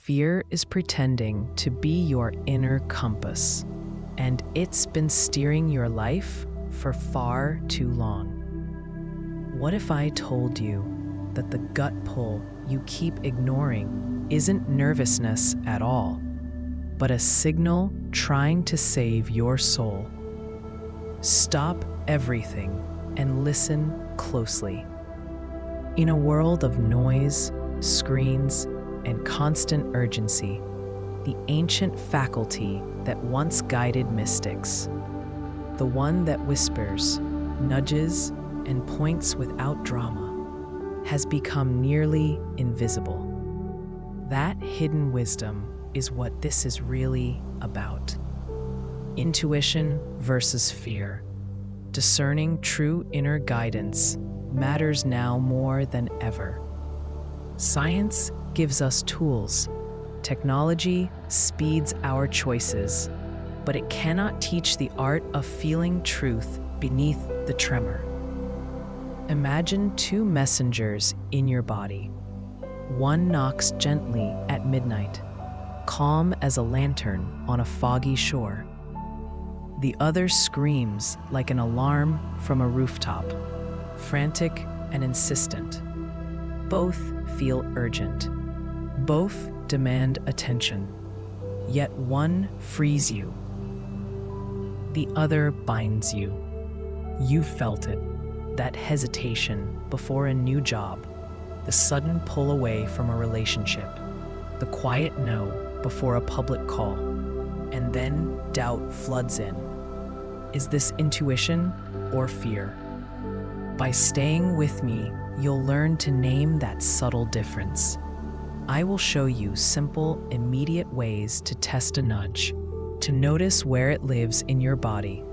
Fear is pretending to be your inner compass, and it's been steering your life for far too long. What if I told you that the gut pull you keep ignoring isn't nervousness at all, but a signal trying to save your soul? Stop everything and listen closely. In a world of noise, screens, and constant urgency, the ancient faculty that once guided mystics, the one that whispers, nudges, and points without drama, has become nearly invisible. That hidden wisdom is what this is really about. Intuition versus fear. Discerning true inner guidance matters now more than ever. Science gives us tools. Technology speeds our choices, but it cannot teach the art of feeling truth beneath the tremor. Imagine two messengers in your body. One knocks gently at midnight, calm as a lantern on a foggy shore. The other screams like an alarm from a rooftop, frantic and insistent. Both feel urgent. Both demand attention. Yet one frees you. The other binds you. You felt it, that hesitation before a new job, the sudden pull away from a relationship, the quiet no before a public call, and then doubt floods in. Is this intuition or fear? By staying with me, you'll learn to name that subtle difference. I will show you simple, immediate ways to test a nudge, to notice where it lives in your body,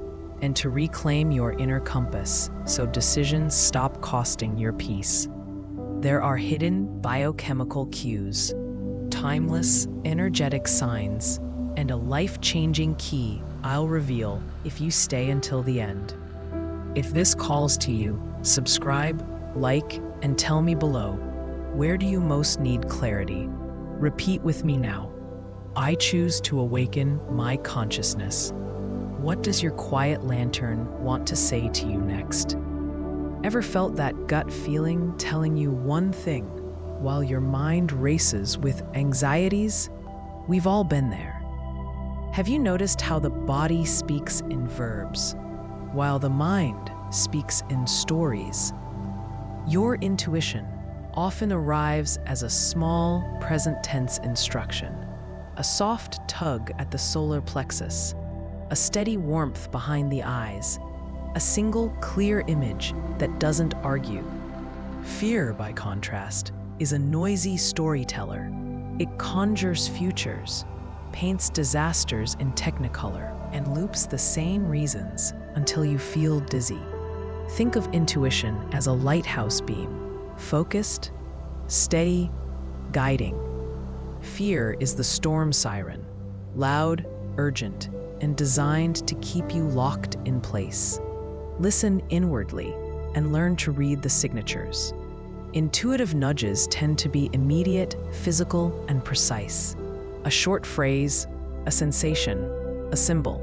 and to reclaim your inner compass so decisions stop costing your peace. There are hidden biochemical cues, timeless, energetic signs, and a life-changing key I'll reveal if you stay until the end. If this calls to you, subscribe, like, and tell me below, where do you most need clarity? Repeat with me now. I choose to awaken my consciousness. What does your quiet lantern want to say to you next? Ever felt that gut feeling telling you one thing while your mind races with anxieties? We've all been there. Have you noticed how the body speaks in verbs, while the mind speaks in stories? Your intuition often arrives as a small, present tense instruction, a soft tug at the solar plexus, a steady warmth behind the eyes, a single clear image that doesn't argue. Fear, by contrast, is a noisy storyteller. It conjures futures, paints disasters in technicolor, and loops the same reasons until you feel dizzy. Think of intuition as a lighthouse beam, focused, steady, guiding. Fear is the storm siren, loud, urgent, and designed to keep you locked in place. Listen inwardly and learn to read the signatures. Intuitive nudges tend to be immediate, physical, and precise. A short phrase, a sensation, a symbol.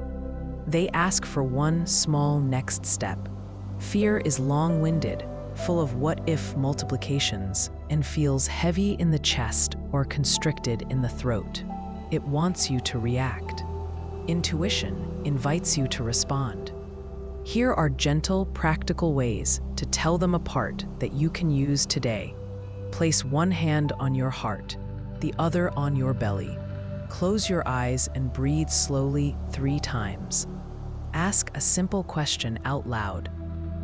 They ask for one small next step. Fear is long-winded, full of what-if multiplications, and feels heavy in the chest or constricted in the throat. It wants you to react. Intuition invites you to respond. Here are gentle, practical ways to tell them apart that you can use today. Place one hand on your heart, the other on your belly. Close your eyes and breathe slowly 3 times. Ask a simple question out loud.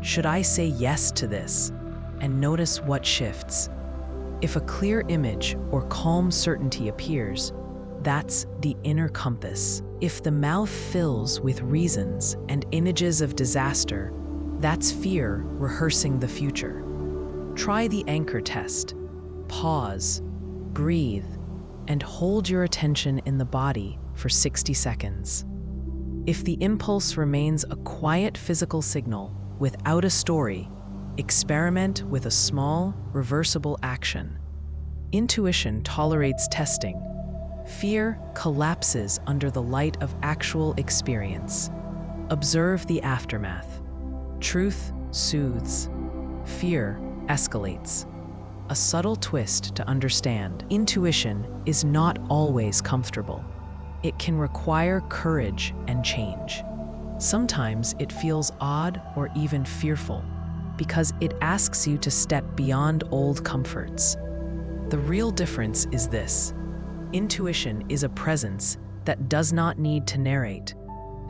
Should I say yes to this? And notice what shifts. If a clear image or calm certainty appears, that's the inner compass. If the mouth fills with reasons and images of disaster, that's fear rehearsing the future. Try the anchor test. Pause, breathe, and hold your attention in the body for 60 seconds. If the impulse remains a quiet physical signal without a story, experiment with a small, reversible action. Intuition tolerates testing, Fear collapses under the light of actual experience. Observe the aftermath. Truth soothes. Fear escalates. A subtle twist to understand: intuition is not always comfortable. It can require courage and change. Sometimes it feels odd or even fearful because it asks you to step beyond old comforts. The real difference is this: intuition is a presence that does not need to narrate.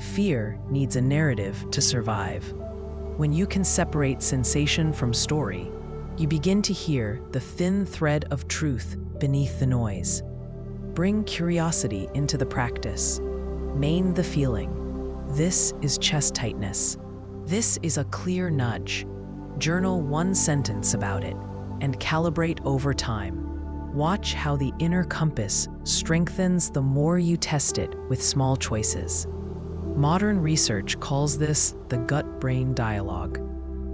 Fear needs a narrative to survive. When you can separate sensation from story, you begin to hear the thin thread of truth beneath the noise. Bring curiosity into the practice. Name the feeling. This is chest tightness. This is a clear nudge. Journal one sentence about it and calibrate over time. Watch how the inner compass strengthens the more you test it with small choices. Modern research calls this the gut-brain dialogue.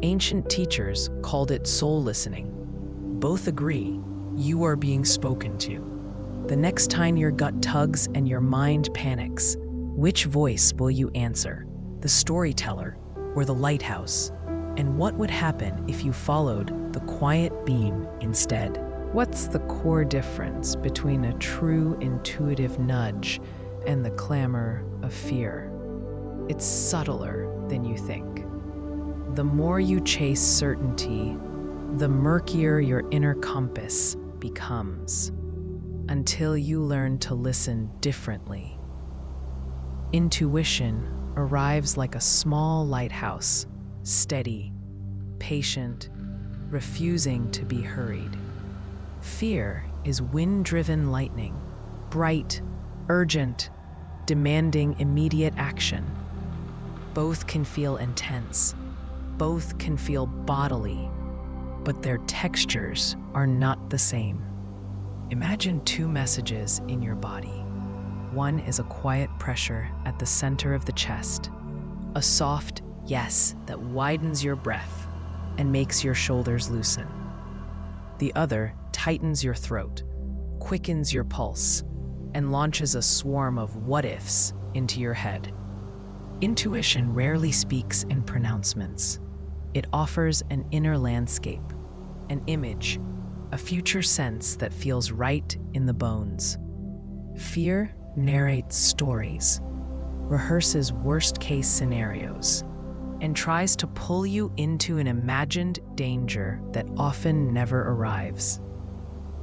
Ancient teachers called it soul listening. Both agree you are being spoken to. The next time your gut tugs and your mind panics, which voice will you answer? The storyteller or the lighthouse? And what would happen if you followed the quiet beam instead? What's the core difference between a true intuitive nudge and the clamor of fear? It's subtler than you think. The more you chase certainty, the murkier your inner compass becomes, until you learn to listen differently. Intuition arrives like a small lighthouse, steady, patient, refusing to be hurried. Fear is wind-driven lightning, bright, urgent, demanding immediate action. Both can feel intense. Both can feel bodily, but their textures are not the same. Imagine two messages in your body. One is a quiet pressure at the center of the chest, a soft yes that widens your breath and makes your shoulders loosen. The other tightens your throat, quickens your pulse, and launches a swarm of what-ifs into your head. Intuition rarely speaks in pronouncements. It offers an inner landscape, an image, a future sense that feels right in the bones. Fear narrates stories, rehearses worst-case scenarios, and tries to pull you into an imagined danger that often never arrives.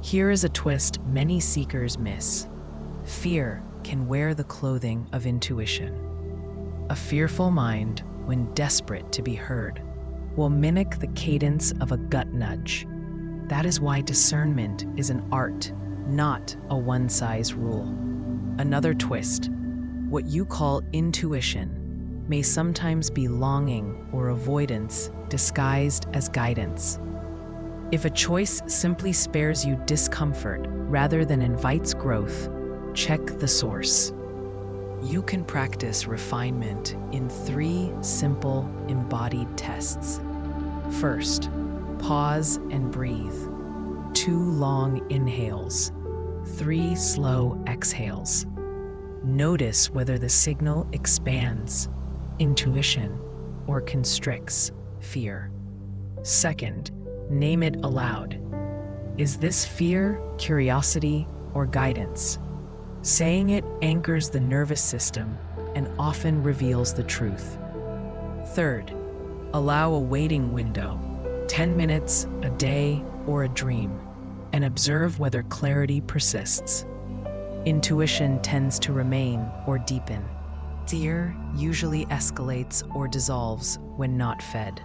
Here is a twist many seekers miss. Fear can wear the clothing of intuition. A fearful mind, when desperate to be heard, will mimic the cadence of a gut nudge. That is why discernment is an art, not a one-size-rule. Another twist: what you call intuition may sometimes be longing or avoidance disguised as guidance. If a choice simply spares you discomfort rather than invites growth, check the source. You can practice refinement in 3 simple embodied tests. First, pause and breathe. 2 long inhales, 3 slow exhales. Notice whether the signal expands, intuition, or constricts, fear. Second, name it aloud. Is this fear, curiosity, or guidance? Saying it anchors the nervous system and often reveals the truth. Third, allow a waiting window, 10 minutes, a day, or a dream, and observe whether clarity persists. Intuition tends to remain or deepen. Fear usually escalates or dissolves when not fed.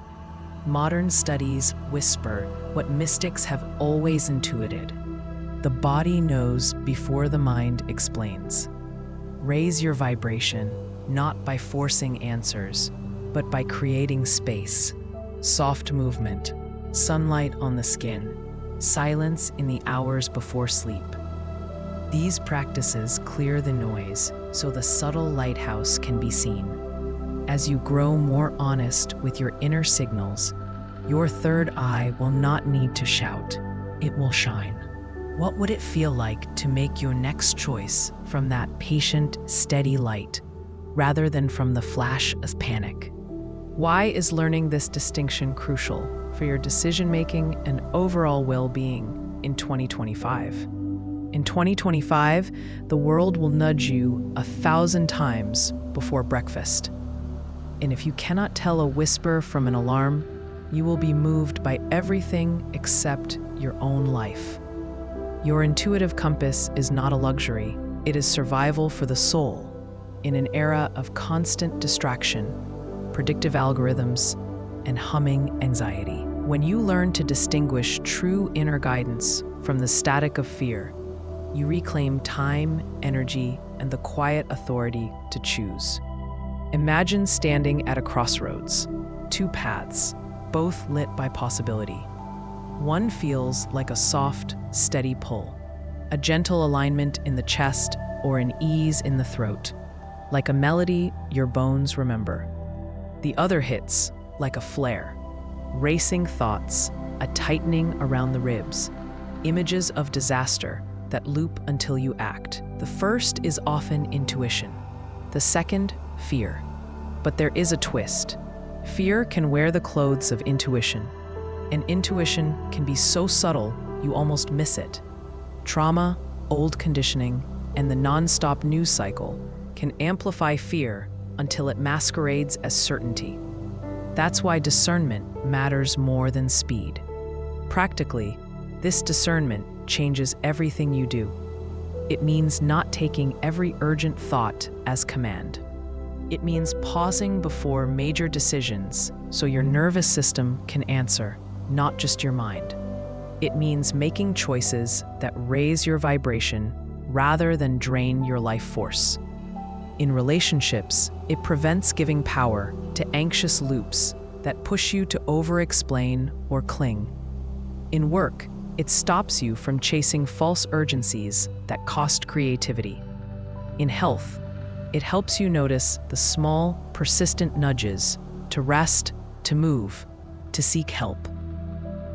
Modern studies whisper what mystics have always intuited. The body knows before the mind explains. Raise your vibration, not by forcing answers, but by creating space. Soft movement, sunlight on the skin, silence in the hours before sleep. These practices clear the noise so the subtle lighthouse can be seen. As you grow more honest with your inner signals, your third eye will not need to shout, it will shine. What would it feel like to make your next choice from that patient, steady light, rather than from the flash of panic? Why is learning this distinction crucial for your decision-making and overall well-being in 2025? In 2025, the world will nudge you 1,000 times before breakfast. And if you cannot tell a whisper from an alarm, you will be moved by everything except your own life. Your intuitive compass is not a luxury. It is survival for the soul in an era of constant distraction, predictive algorithms, and humming anxiety. When you learn to distinguish true inner guidance from the static of fear, you reclaim time, energy, and the quiet authority to choose. Imagine standing at a crossroads, two paths, both lit by possibility. One feels like a soft, steady pull, a gentle alignment in the chest or an ease in the throat, like a melody your bones remember. The other hits like a flare, racing thoughts, a tightening around the ribs, images of disaster that loop until you act. The first is often intuition, the second, fear. But there is a twist. Fear can wear the clothes of intuition, and intuition can be so subtle you almost miss it. Trauma, old conditioning, and the non-stop news cycle can amplify fear until it masquerades as certainty. That's why discernment matters more than speed. Practically, this discernment changes everything you do. It means not taking every urgent thought as command. It means pausing before major decisions so your nervous system can answer, not just your mind. It means making choices that raise your vibration rather than drain your life force. In relationships, it prevents giving power to anxious loops that push you to over-explain or cling. In work, it stops you from chasing false urgencies that cost creativity. In health, it helps you notice the small, persistent nudges to rest, to move, to seek help.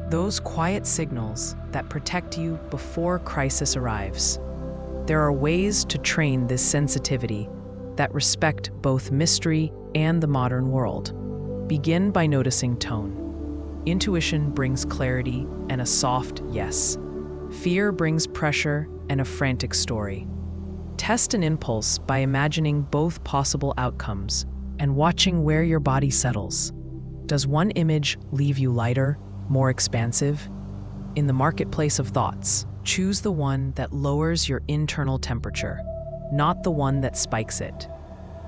Those quiet signals that protect you before crisis arrives. There are ways to train this sensitivity that respect both mystery and the modern world. Begin by noticing tone. Intuition brings clarity and a soft yes. Fear brings pressure and a frantic story. Test an impulse by imagining both possible outcomes and watching where your body settles. Does one image leave you lighter, more expansive? In the marketplace of thoughts, choose the one that lowers your internal temperature, not the one that spikes it.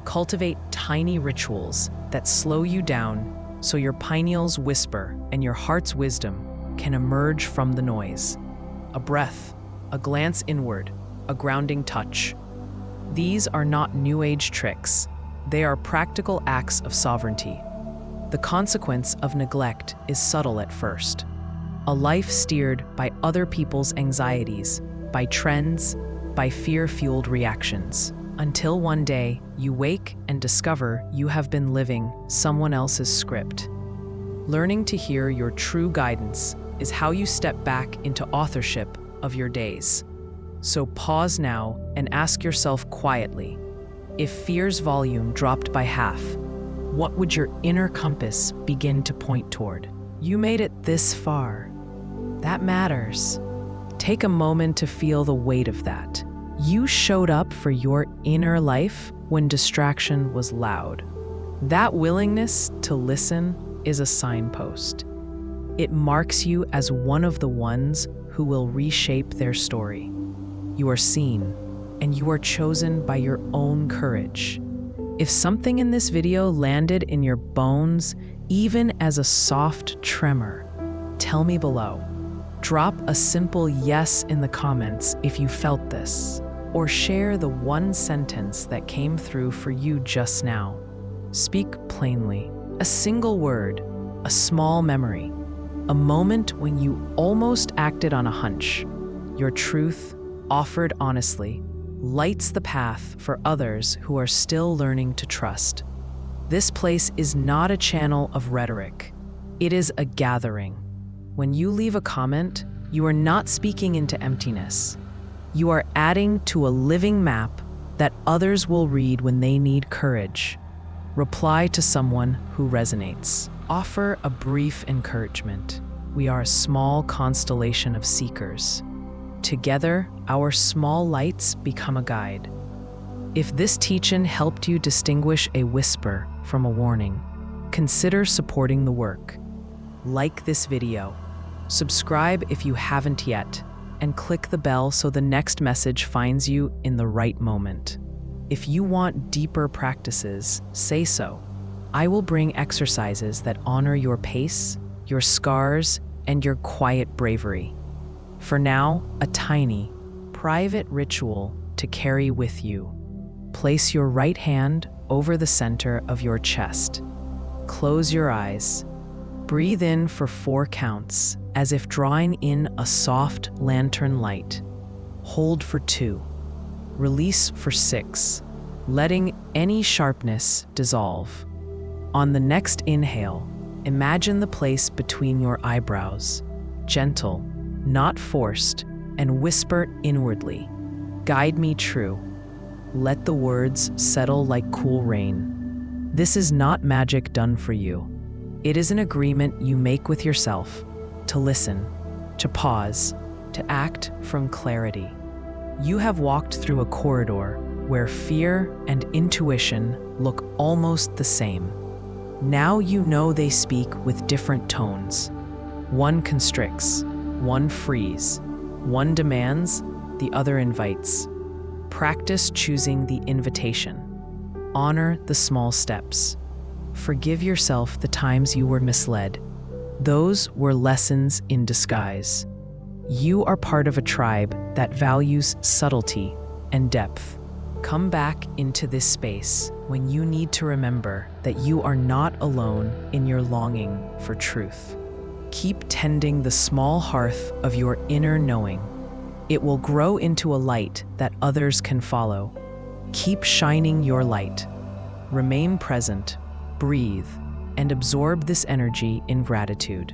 Cultivate tiny rituals that slow you down so your pineals whisper and your heart's wisdom can emerge from the noise. A breath, a glance inward, a grounding touch. These are not New Age tricks. They are practical acts of sovereignty. The consequence of neglect is subtle at first. A life steered by other people's anxieties, by trends, by fear-fueled reactions. Until one day, you wake and discover you have been living someone else's script. Learning to hear your true guidance is how you step back into authorship of your days. So pause now and ask yourself quietly, if fear's volume dropped by half, what would your inner compass begin to point toward? You made it this far. That matters. Take a moment to feel the weight of that. You showed up for your inner life when distraction was loud. That willingness to listen is a signpost. It marks you as one of the ones who will reshape their story. You are seen, and you are chosen by your own courage. If something in this video landed in your bones, even as a soft tremor, tell me below. Drop a simple yes in the comments if you felt this, or share the one sentence that came through for you just now. Speak plainly. A single word, a small memory, a moment when you almost acted on a hunch. Your truth, offered honestly, lights the path for others who are still learning to trust. This place is not a channel of rhetoric. It is a gathering. When you leave a comment, You are not speaking into emptiness. You are adding to a living map that others will read when they need courage. Reply to someone who resonates. Offer a brief encouragement. We are a small constellation of seekers. Together, our small lights become a guide. If this teaching helped you distinguish a whisper from a warning, consider supporting the work. Like this video, subscribe if you haven't yet, and click the bell so the next message finds you in the right moment. If you want deeper practices, say so. I will bring exercises that honor your pace, your scars, and your quiet bravery. For now, a tiny, private ritual to carry with you. Place your right hand over the center of your chest. Close your eyes. Breathe in for 4 counts, as if drawing in a soft lantern light. Hold for 2. Release for 6, letting any sharpness dissolve. On the next inhale, imagine the place between your eyebrows, gentle, not forced, and whisper inwardly, "Guide me true." Let the words settle like cool rain. This is not magic done for you. It is an agreement you make with yourself to listen, to pause, to act from clarity. You have walked through a corridor where fear and intuition look almost the same. Now you know they speak with different tones. One constricts, one frees, one demands, the other invites. Practice choosing the invitation. Honor the small steps. Forgive yourself the times you were misled. Those were lessons in disguise. You are part of a tribe that values subtlety and depth. Come back into this space when you need to remember that you are not alone in your longing for truth. Keep tending the small hearth of your inner knowing. It will grow into a light that others can follow. Keep shining your light. Remain present, breathe, and absorb this energy in gratitude.